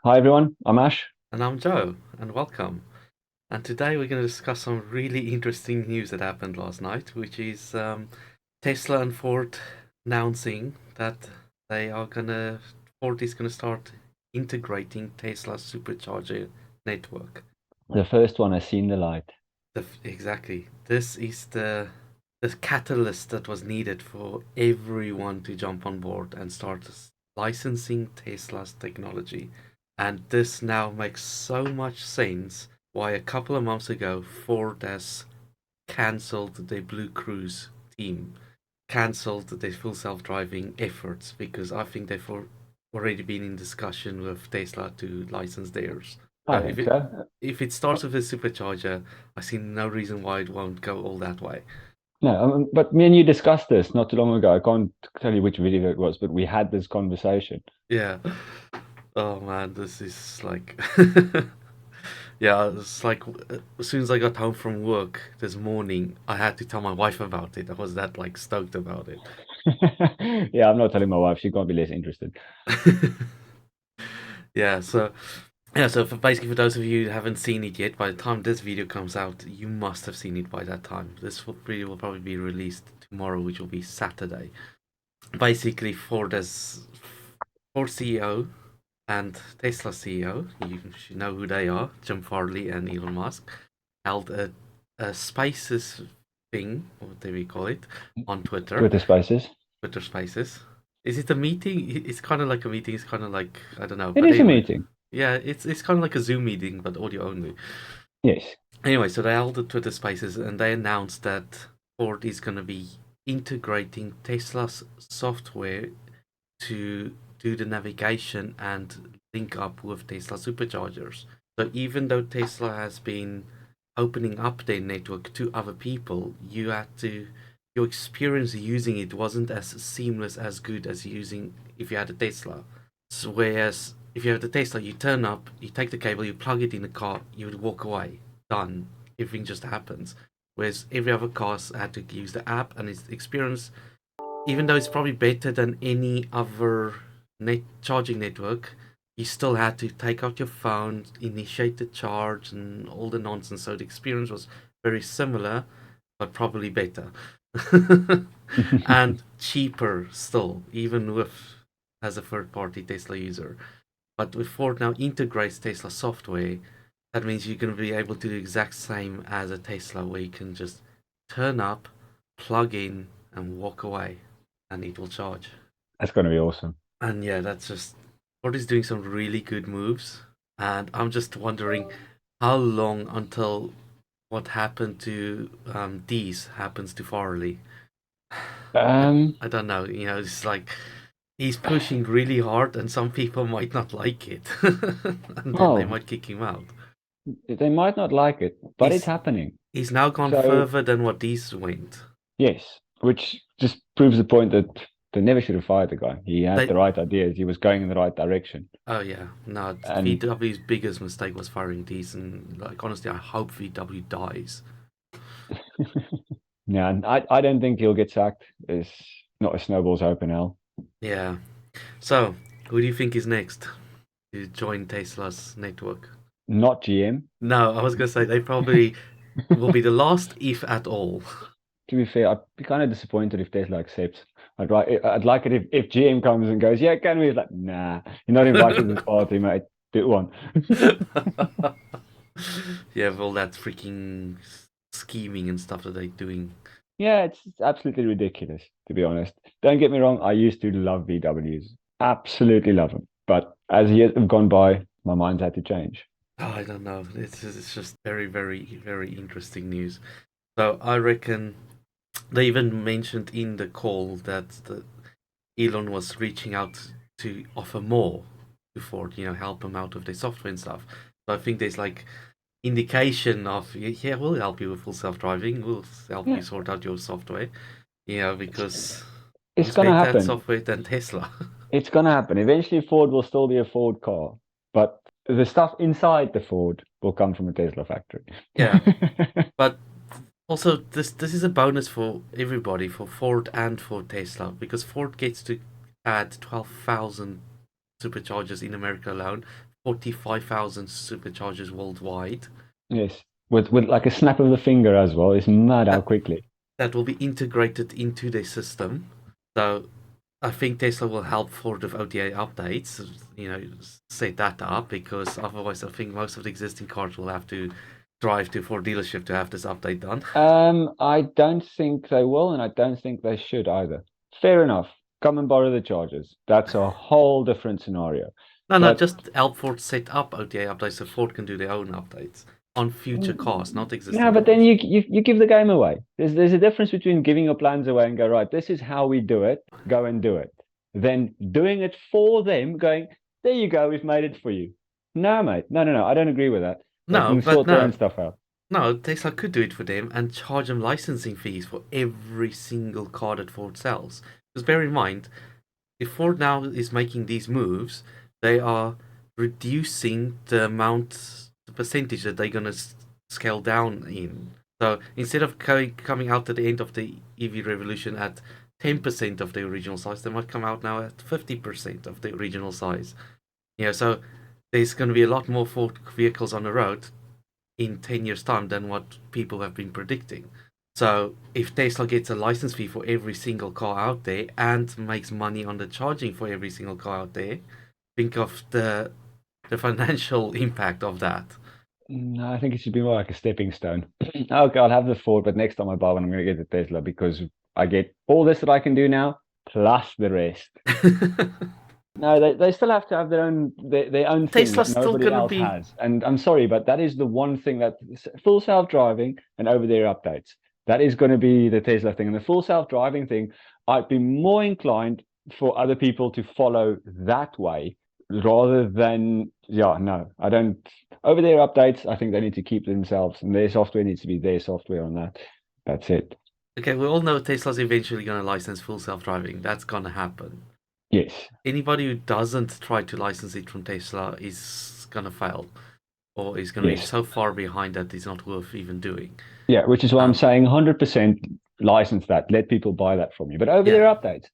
Hi everyone, I'm Ash. And I'm Joe, and welcome. And today we're going to discuss some really interesting news that happened last night, which is Tesla and Ford announcing that Ford is gonna start integrating Tesla's supercharger network. The first one has seen the light. Exactly. This is the catalyst that was needed for everyone to jump on board and start licensing Tesla's technology. And this now makes so much sense why a couple of months ago Ford has cancelled their Blue Cruise team, cancelled their full self-driving efforts because I think they've already been in discussion with Tesla to license theirs. So I think so. if it starts with a supercharger, I see no reason why it won't go all that way. No, but me and you discussed this not too long ago. I can't tell you which video it was, but we had this conversation. Yeah. Oh man, this is like yeah, it's like as soon as I got home from work this morning, I had to tell my wife about it. I was that like stoked about it. Yeah, I'm not telling my wife. She can't be less interested. Yeah, so basically for those of you who haven't seen it yet, by the time this video comes out, you must have seen it by that time. Video will probably be released tomorrow, which will be Saturday. Basically, Ford CEO and Tesla CEO, you should know who they are, Jim Farley and Elon Musk, held a Spaces thing, whatever you call it, on Twitter Spaces. Twitter Spaces. Is it a meeting? It's kind of like a meeting. It's kind of like I don't know, It but is a anyway, meeting. yeah, it's kind of like a Zoom meeting, but audio only. Yes. Anyway, so they held the Twitter Spaces and they announced that Ford is going to be integrating Tesla's software to do the navigation and link up with Tesla superchargers. So even though Tesla has been opening up their network to other people, your experience using it wasn't as seamless as good as using if you had a Tesla. So whereas if you have the Tesla, you turn up, you take the cable, you plug it in the car, you would walk away, done. Everything just happens. Whereas every other car had to use the app, and its experience, even though it's probably better than any other net charging network, you still had to take out your phone, initiate the charge, and all the nonsense. So the experience was very similar, but probably better, and cheaper still, even with as a third-party Tesla user. But with Ford now integrates Tesla software, that means you're going to be able to do the exact same as a Tesla, where you can just turn up, plug in, and walk away, and it will charge. That's going to be awesome. And yeah, that's just Ford is doing some really good moves, and I'm just wondering how long until what happened to Dees happens to Farley. Um, I don't know. It's like he's pushing really hard, and some people might not like it, and then they oh, might kick him out. they might not like it, but it's He's happening. he's now gone So, further than what Dees went. yes, which just proves the point that they never should have fired the guy. He had They the right ideas. He was going in the right direction. Oh yeah, no. And VW's biggest mistake was firing Dees, and like honestly, I hope VW dies. yeah, and I don't think he'll get sacked. It's not a snowball's hope in hell. Yeah. So, who do you think is next to join Tesla's network? Not GM. No, I was gonna say they probably will be the last, if at all. To be fair, I'd be kind of disappointed if Tesla accepts. I'd like it if GM comes and goes, yeah, can we? It's like, nah, you're not invited to this party, mate. Do one. Yeah, with all that freaking scheming and stuff that they're doing. Yeah, it's absolutely ridiculous, to be honest. Don't get me wrong, I used to love VWs. Absolutely love them. But as years have gone by, my mind's had to change. Oh, I don't know. It's just very, very, very interesting news. So I reckon they even mentioned in the call that Elon was reaching out to offer more to Ford, help him out with their software and stuff. So I think there's like indication of, yeah, we'll help you with full self-driving, we'll help you Yeah, sort out your software, because it's who's gonna better at happen. software than Tesla? It's gonna happen. Eventually, Ford will still be a Ford car, but the stuff inside the Ford will come from a Tesla factory. Yeah, but also this is a bonus for everybody, for Ford and for Tesla, because Ford gets to add 12,000 superchargers in America alone. 45,000 superchargers worldwide. Yes, with like a snap of the finger as well. It's mad how That quickly. that will be integrated into their system. So I think Tesla will help Ford with OTA updates, set that up, because otherwise I think most of the existing cars will have to drive to Ford dealership to have this update done. I don't think they will, and I don't think they should either. Fair enough. Come and borrow the chargers. That's a whole different scenario. No, no, But just help Ford set up OTA updates so Ford can do their own updates on future cars, not yeah, existing but then cars. you give the game away. There's a difference between giving your plans away and go, right, this is how we do it, go and do it. Then doing it for them, going, there you go, we've made it for you. No, mate. No, no, no. I don't agree with that. They No, can but sort their own no, stuff out. no, Tesla could do it for them and charge them licensing fees for every single car that Ford sells. Because bear in mind, if Ford now is making these moves, they are reducing the percentage that they're gonna scale down in. So instead of coming out at the end of the EV revolution at 10% of the original size, they might come out now at 50% of the original size. So there's going to be a lot more Ford vehicles on the road in 10 years' time than what people have been predicting. So if Tesla gets a license fee for every single car out there and makes money on the charging for every single car out there, think of the financial impact of that. No, I think it should be more like a stepping stone. Okay, I'll have the Ford, but next time I buy one, I'm going to get the Tesla because I get all this that I can do now, plus the rest. No, they still have to have their own thing that Tesla's still nobody gonna else be. has. And I'm sorry, but that is the one thing that full self-driving and over-the-air updates. That is going to be the Tesla thing. And the full self-driving thing, I'd be more inclined for other people to follow that way rather than, yeah, no, I don't. Over-the-air updates, I think they need to keep themselves and their software needs to be their software on that. That's it. Okay, we all know Tesla's eventually gonna license full self-driving. That's gonna happen. Yes. Anybody who doesn't try to license it from Tesla is gonna fail, or is gonna be Yes. so far behind that it's not worth even doing. Yeah, which is why I'm Um, saying 100% license that. Let people buy that from you. But over yeah, their updates,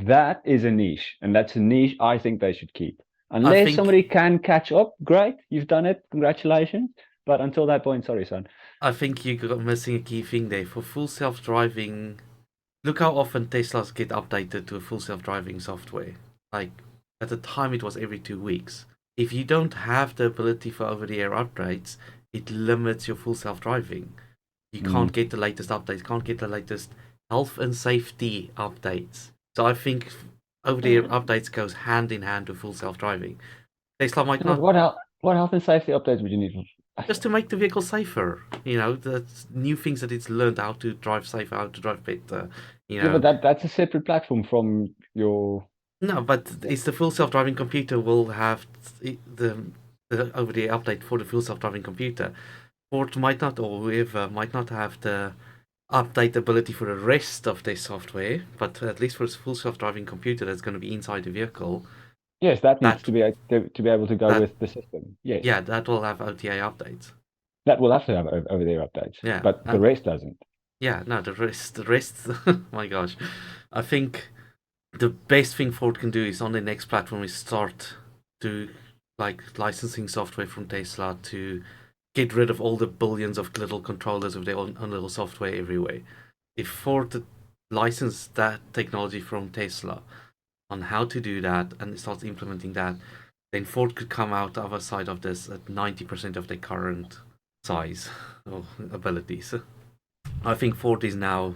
that is a niche, and that's a niche I think they should keep. I Unless think somebody can catch up, great, you've done it, congratulations. But until that point, sorry, son. I think you're missing a key thing there. For full self-driving, look how often Teslas get updated to a full self-driving software. Like at the time, it was every 2 weeks. If you don't have the ability for over-the-air updates, it limits your full self-driving. You Mm. can't get the latest updates, can't get the latest health and safety updates. So I think over-the-air updates goes hand in hand with full self-driving. Tesla might But not, what health and safety updates would you need? just to make the vehicle safer. The new things that it's learned how to drive safer, how to drive better. You Yeah, but know, that's a separate platform from your. no, but it's the full self-driving computer will have the over-the-air update for the full self-driving computer. Ford might not, or whoever might not have the update ability for the rest of their software, but at least for a full self-driving computer that's going to be inside the vehicle, Yes, that needs that to be to be able to go that with the system. Yes, yeah, that will have OTA updates. that will have to have over their updates, Yeah, but the and rest doesn't. yeah, no, the rest, my gosh, I think the best thing Ford can do is on the next platform is start to like licensing software from Tesla to get rid of all the billions of little controllers with their own little software everywhere. If Ford license that technology from Tesla on how to do that and starts implementing that, then Ford could come out the other side of this at 90% of their current size or abilities. I think Ford is now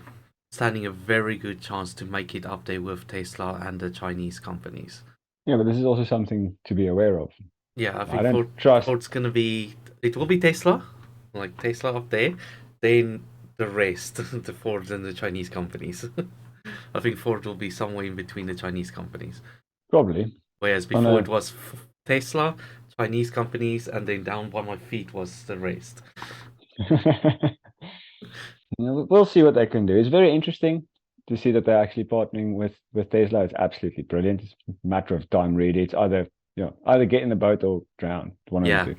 standing a very good chance to make it up there with Tesla and the Chinese companies. Yeah, but this is also something to be aware of. Yeah, I I think don't trust. Ford's gonna be, it will be Tesla, like Tesla up there, then the rest, the Fords and the Chinese companies. I think Ford will be somewhere in between the Chinese companies. Probably Whereas on before it a. was Tesla, Chinese companies, and then down by my feet was the rest. We'll see what they can do. It's very interesting to see that they're actually partnering with Tesla. It's absolutely brilliant. It's a matter of time, really. It's either get in the boat or drown. One of the Yeah, two.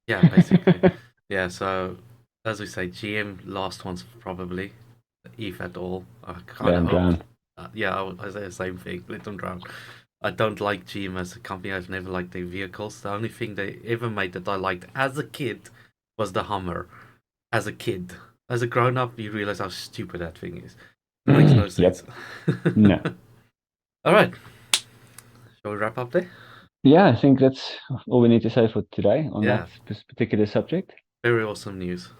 yeah, basically. Yeah, so as we say, GM last ones probably, if at all. I Let kind of them hope. drown. Yeah, I say the same thing. Let them drown. I don't like GM as a company. I've never liked their vehicles. The only thing they ever made that I liked as a kid was the Hummer. As a kid. As a grown up, you realize how stupid that thing is. It makes no sense. Yep. No. All right. Shall we wrap up there? Yeah, I think that's all we need to say for today on Yeah. that particular subject. Very awesome news.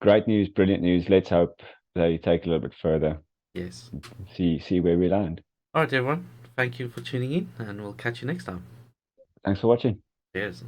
Great news, brilliant news. Let's hope they take a little bit further. Yes. See where we land. All right, everyone. Thank you for tuning in, and we'll catch you next time. Thanks for watching. Cheers.